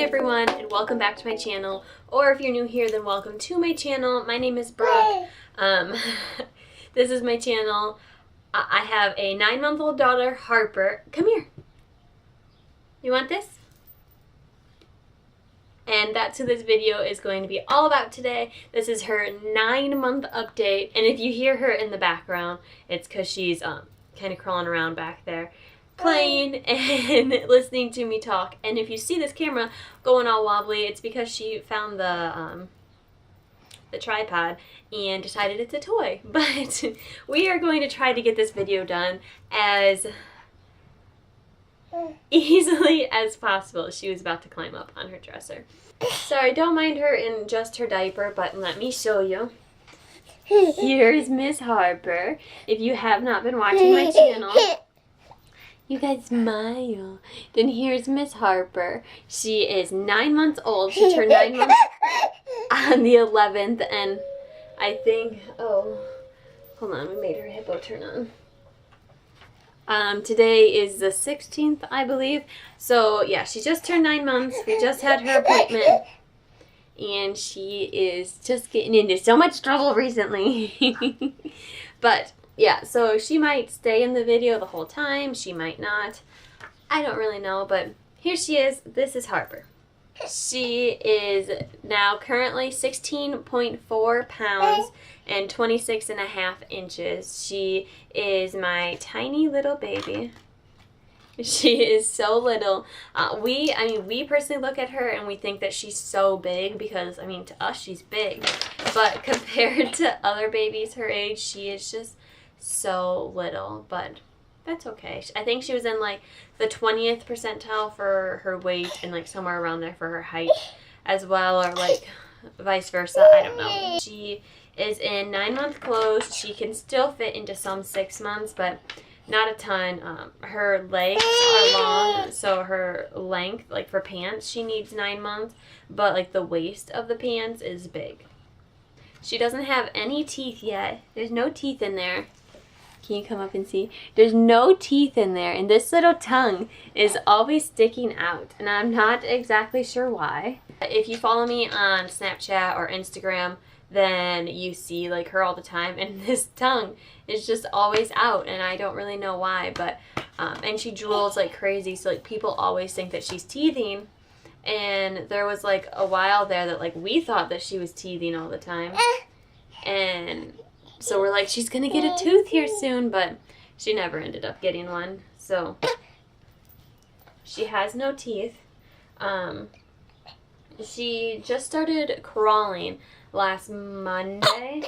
Hi everyone, and welcome back to my channel, or if you're new here, then welcome to my channel. My name is Brooke. This is my channel. I have a 9-month-old daughter, Harper. Come here. You want this? And that's who this video is going to be all about today. This is her 9-month update, and if you hear her in the background, it's because she's kind of crawling around back there, playing and listening to me talk. And if you see this camera going all wobbly, it's because she found the tripod and decided it's a toy. But we are going to try to get this video done as easily as possible. She was about to climb up on her dresser. Sorry, don't mind her in just her diaper, but let me show you. Here's Miss Harper. If you have not been watching my channel, you guys smile. Then here's Miss Harper. She is 9 months old. She turned 9 months on the 11th, and I think, oh, hold on, we made her hippo turn on. Today is the 16th, I believe. So yeah, she just turned 9 months. We just had her appointment, and she is just getting into so much trouble recently. But yeah, so she might stay in the video the whole time. She might not. I don't really know, but here she is. This is Harper. She is now currently 16.4 pounds and 26.5 inches. She is my tiny little baby. She is so little. We personally look at her and we think that she's so big because, I mean, to us she's big. But compared to other babies her age, she is just so little. But that's okay. I think she was in like the 20th percentile for her weight and like somewhere around there for her height as well, or like vice versa. I don't know. She is in 9-month clothes. She can still fit into some 6 months, but not a ton. Her legs are long, so her length, like for pants, she needs 9 months, but like the waist of the pants is big. She doesn't have any teeth yet. There's no teeth in there. Can you come up and see? There's no teeth in there, and this little tongue is always sticking out, and I'm not exactly sure why. If you follow me on Snapchat or Instagram, then you see like her all the time, and this tongue is just always out, and I don't really know why, but and she drools like crazy, so like people always think that she's teething, and there was like a while there that like we thought that she was teething all the time, and so we're like, she's gonna get a tooth here soon, but she never ended up getting one. So she has no teeth. She just started crawling last Monday.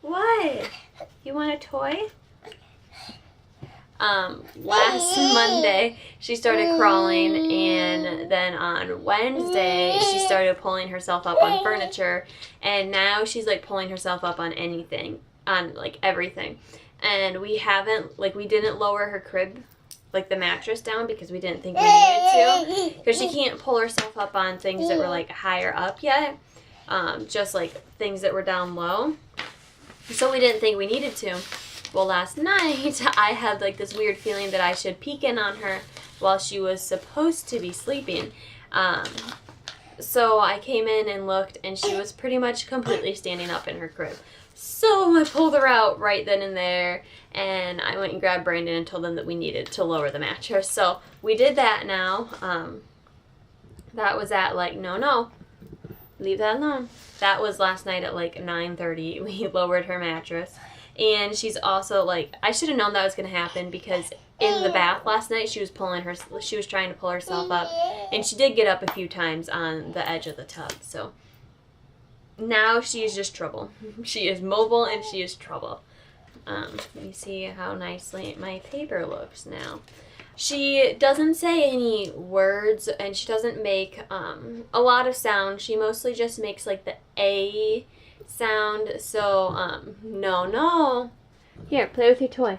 What? You want a toy? Last Monday she started crawling, and then on Wednesday she started pulling herself up on furniture, and now she's like pulling herself up on anything, on like everything. And we didn't lower her crib, like the mattress, down because we didn't think we needed to, because she can't pull herself up on things that were like higher up yet, just like things that were down low, so we didn't think we needed to. Well, last night I had like this weird feeling that I should peek in on her while she was supposed to be sleeping. So I came in and looked, and she was pretty much completely standing up in her crib. So I pulled her out right then and there, and I went and grabbed Brandon and told them that we needed to lower the mattress. So we did that now. That was at like, no, leave that alone. That was last night at like 9:30. We lowered her mattress. And she's also like, I should have known that was going to happen, because in the bath last night she was trying to pull herself up, and she did get up a few times on the edge of the tub. So now she is just trouble. She is mobile and she is trouble. Let me see how nicely my paper looks now. She doesn't say any words, and she doesn't make a lot of sound. She mostly just makes like the A sound. So no. Here, play with your toy.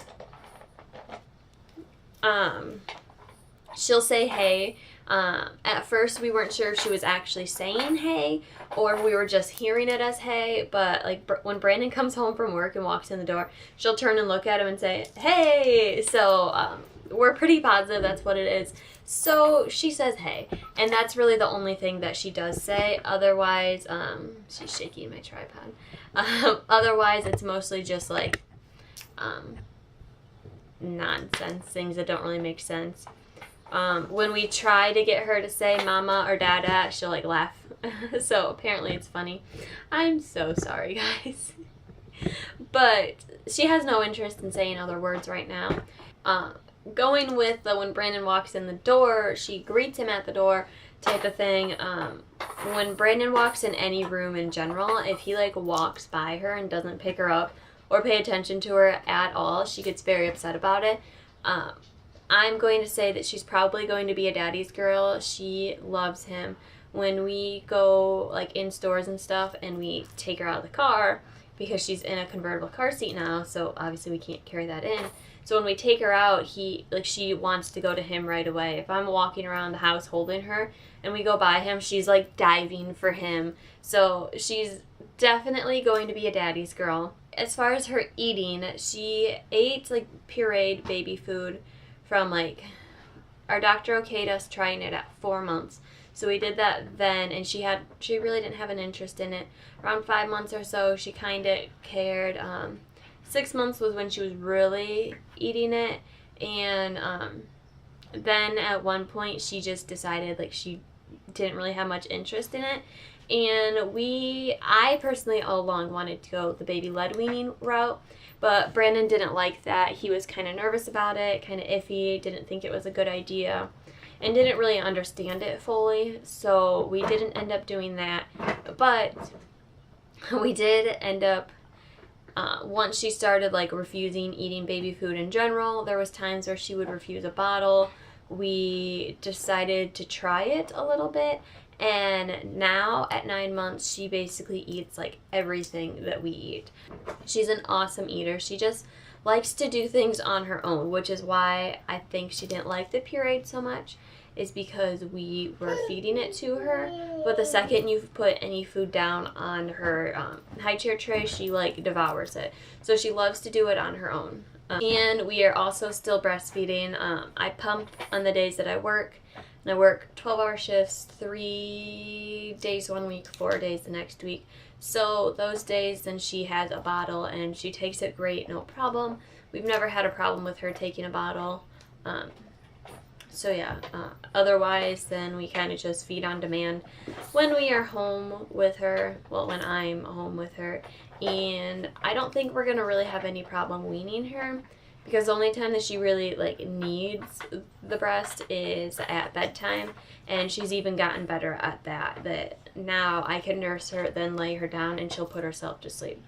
She'll say hey. At first we weren't sure if she was actually saying hey or if we were just hearing it as hey, but like when Brandon comes home from work and walks in the door, she'll turn and look at him and say hey. So we're pretty positive that's what it is. So she says hey, and that's really the only thing that she does say. Otherwise, she's shaking my tripod. Otherwise, it's mostly just like nonsense, things that don't really make sense. When we try to get her to say mama or dada, she'll like laugh. So apparently it's funny. I'm so sorry, guys. But she has no interest in saying other words right now. Going with when Brandon walks in the door, she greets him at the door type of thing. When Brandon walks in any room in general, if he like walks by her and doesn't pick her up or pay attention to her at all, she gets very upset about it. I'm going to say that she's probably going to be a daddy's girl. She loves him. When we go like in stores and stuff and we take her out of the car, because she's in a convertible car seat now, so obviously we can't carry that in. So when we take her out, she wants to go to him right away. If I'm walking around the house holding her and we go by him, she's like diving for him. So she's definitely going to be a daddy's girl. As far as her eating, she ate like pureed baby food from like, our doctor okayed us trying it at 4 months. So we did that then, and she really didn't have an interest in it. Around 5 months or so, she kind of cared. 6 months was when she was really eating it, and then at one point she just decided like she didn't really have much interest in it. And I personally all along wanted to go the baby led weaning route, but Brandon didn't like that. He was kind of nervous about it, kind of iffy, didn't think it was a good idea, and didn't really understand it fully, so we didn't end up doing that. But we did end up, once she started like refusing eating baby food in general, there was times where she would refuse a bottle. We decided to try it a little bit, and now at 9 months she basically eats like everything that we eat. She's an awesome eater. She just likes to do things on her own, which is why I think she didn't like the pureed so much, is because we were feeding it to her. But the second you put any food down on her high chair tray, she like devours it. So she loves to do it on her own. And we are also still breastfeeding. I pump on the days that I work, and I work 12-hour shifts, 3 days 1 week, 4 days the next week. So those days, then she has a bottle, and she takes it great, no problem. We've never had a problem with her taking a bottle. So yeah, otherwise then we kind of just feed on demand when we are home with her, well, when I'm home with her. And I don't think we're going to really have any problem weaning her, because the only time that she really like needs the breast is at bedtime, and she's even gotten better at that now I can nurse her, then lay her down, and she'll put herself to sleep.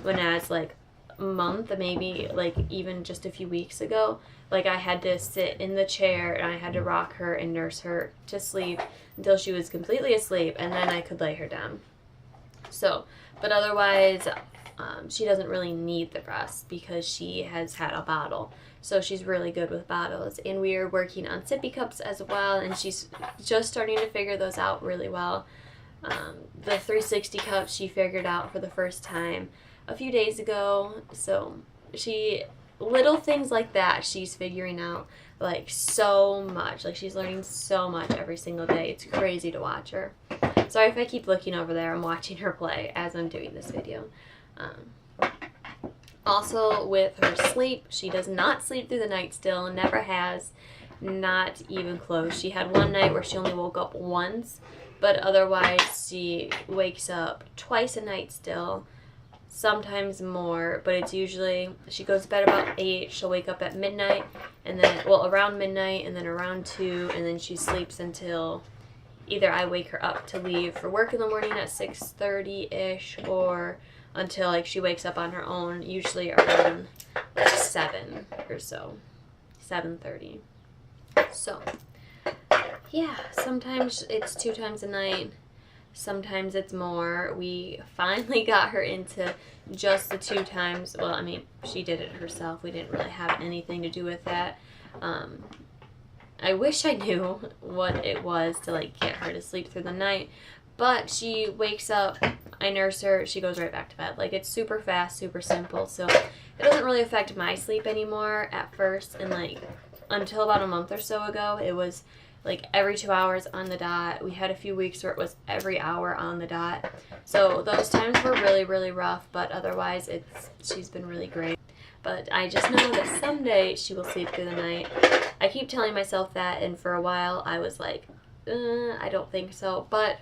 When as like a month, maybe like even just a few weeks ago, like I had to sit in the chair and I had to rock her and nurse her to sleep until she was completely asleep, and then I could lay her down. So, but otherwise, she doesn't really need the breast because she has had a bottle. So she's really good with bottles. And we are working on sippy cups as well, and she's just starting to figure those out really well. The 360 cup she figured out for the first time a few days ago. So little things like that she's figuring out like so much. Like she's learning so much every single day. It's crazy to watch her. Sorry if I keep looking over there. I'm watching her play as I'm doing this video. Also with her sleep, she does not sleep through the night still, never has, not even close. She had one night where she only woke up once, but otherwise she wakes up twice a night still, sometimes more, but it's usually, she goes to bed about 8, she'll wake up at midnight, and then, well, around midnight, and then around 2, and then she sleeps until either I wake her up to leave for work in the morning at 6:30-ish, or until like she wakes up on her own, usually around like 7 or so, 7:30. So yeah, sometimes it's 2 times a night, sometimes it's more. We finally got her into just the 2 times. Well, I mean, she did it herself. We didn't really have anything to do with that. I wish I knew what it was to like get her to sleep through the night, but she wakes up, I nurse her, she goes right back to bed. Like, it's super fast, super simple, so it doesn't really affect my sleep anymore at first, and like until about a month or so ago, it was like every 2 hours on the dot. We had a few weeks where it was every hour on the dot. So those times were really, really rough, but otherwise she's been really great. But I just know that someday she will sleep through the night. I keep telling myself that, and for a while I was like, I don't think so. But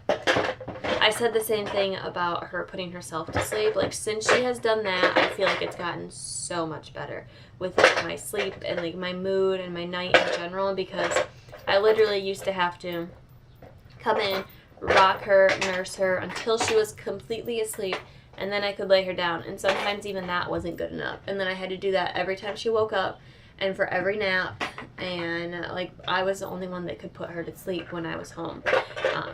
I said the same thing about her putting herself to sleep. Like, since she has done that, I feel like it's gotten so much better with like my sleep and like my mood and my night in general, because I literally used to have to come in, rock her, nurse her until she was completely asleep, and then I could lay her down. And sometimes even that wasn't good enough. And then I had to do that every time she woke up and for every nap. And like, I was the only one that could put her to sleep when I was home.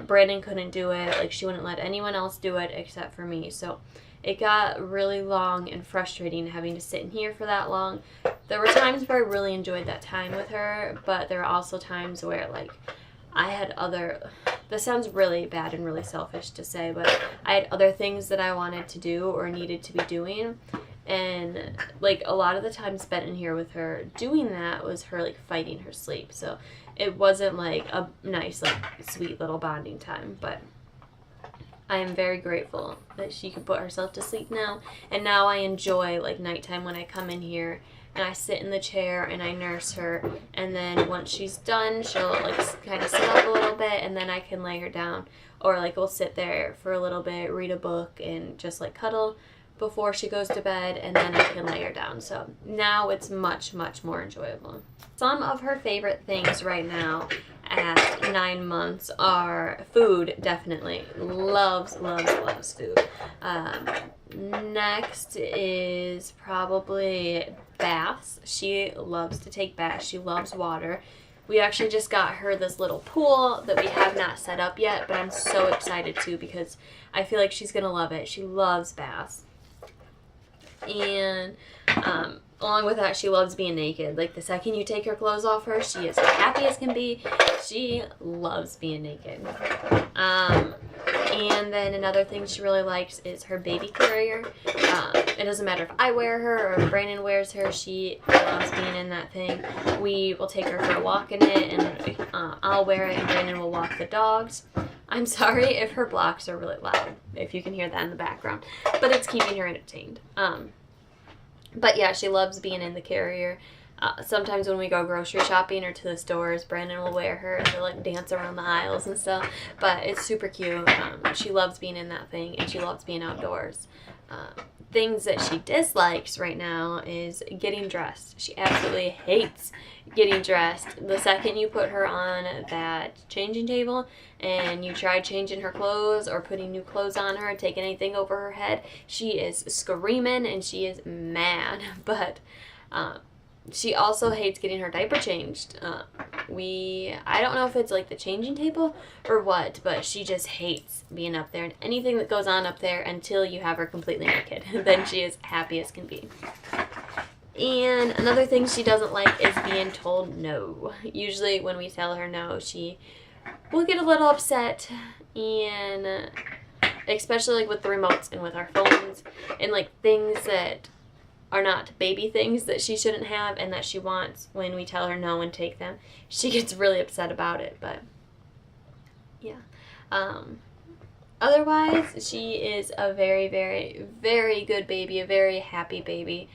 Brandon couldn't do it. Like, she wouldn't let anyone else do it except for me. So it got really long and frustrating having to sit in here for that long. There were times where I really enjoyed that time with her, but there were also times where like I had other, this sounds really bad and really selfish to say, but I had other things that I wanted to do or needed to be doing. And like a lot of the time spent in here with her doing that was her like fighting her sleep. So it wasn't like a nice, like sweet little bonding time, but I am very grateful that she could put herself to sleep now. And now I enjoy like nighttime when I come in here and I sit in the chair and I nurse her, and then once she's done, she'll like kind of sit up a little bit, and then I can lay her down, or like we'll sit there for a little bit, read a book, and just like cuddle before she goes to bed, and then I can lay her down. So now it's much, much more enjoyable. Some of her favorite things right now at 9 months are food, definitely. Loves, loves, loves food. Next is probably baths. She loves to take baths. She loves water. We actually just got her this little pool that we have not set up yet, but I'm so excited too because I feel like she's going to love it. She loves baths. And along with that, she loves being naked. Like, the second you take her clothes off her, she is happy as can be. She loves being naked. And then another thing she really likes is her baby carrier. It doesn't matter if I wear her or if Brandon wears her, she loves being in that thing. We will take her for a walk in it, and I'll wear it and Brandon will walk the dogs. I'm sorry if her blocks are really loud, if you can hear that in the background, but it's keeping her entertained. But yeah, she loves being in the carrier. Sometimes when we go grocery shopping or to the stores, Brandon will wear her to like dance around the aisles and stuff, but it's super cute. She loves being in that thing, and she loves being outdoors. Things that she dislikes right now is getting dressed. She absolutely hates getting dressed. The second you put her on that changing table and you try changing her clothes or putting new clothes on her, taking anything over her head, she is screaming and she is mad. But she also hates getting her diaper changed. I don't know if it's like the changing table or what, but she just hates being up there and anything that goes on up there until you have her completely naked. Then she is happy as can be. And another thing she doesn't like is being told no. Usually when we tell her no, she will get a little upset, and especially like with the remotes and with our phones and like things that are not baby things that she shouldn't have and that she wants. When we tell her no and take them, she gets really upset about it. But yeah, otherwise she is a very, very, very good baby, a very happy baby.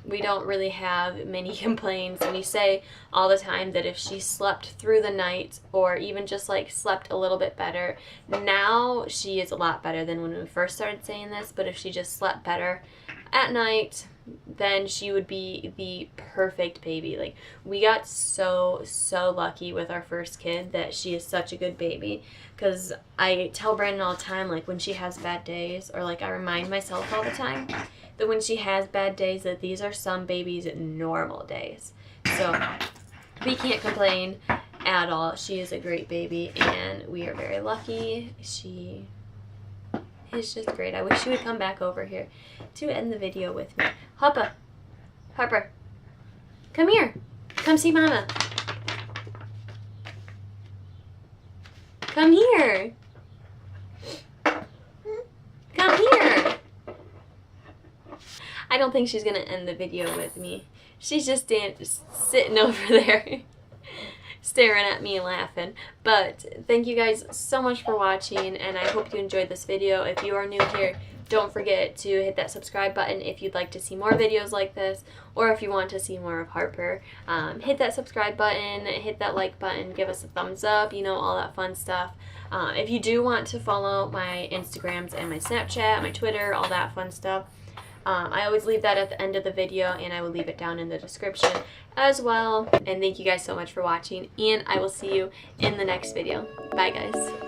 We don't really have many complaints. We say all the time that if she slept through the night or even just like slept a little bit better, now she is a lot better than when we first started saying this, but if she just slept better at night, then she would be the perfect baby. Like, we got so lucky with our first kid that she is such a good baby, because I tell Brandon all the time, like when she has bad days, or like I remind myself all the time that when she has bad days, that these are some babies' normal days. So we can't complain at all. She is a great baby and we are very lucky. She is just great. I wish she would come back over here to end the video with me. Harper, come here. Come see Mama. Come here. Come here. I don't think she's going to end the video with me. She's just sitting over there staring at me and laughing. But thank you guys so much for watching, and I hope you enjoyed this video. If you are new here, don't forget to hit that subscribe button if you'd like to see more videos like this, or if you want to see more of Harper. Hit that subscribe button, hit that like button, give us a thumbs up, you know, all that fun stuff. If you do want to follow my Instagrams and my Snapchat, my Twitter, all that fun stuff, I always leave that at the end of the video, and I will leave it down in the description as well. And thank you guys so much for watching, and I will see you in the next video. Bye guys.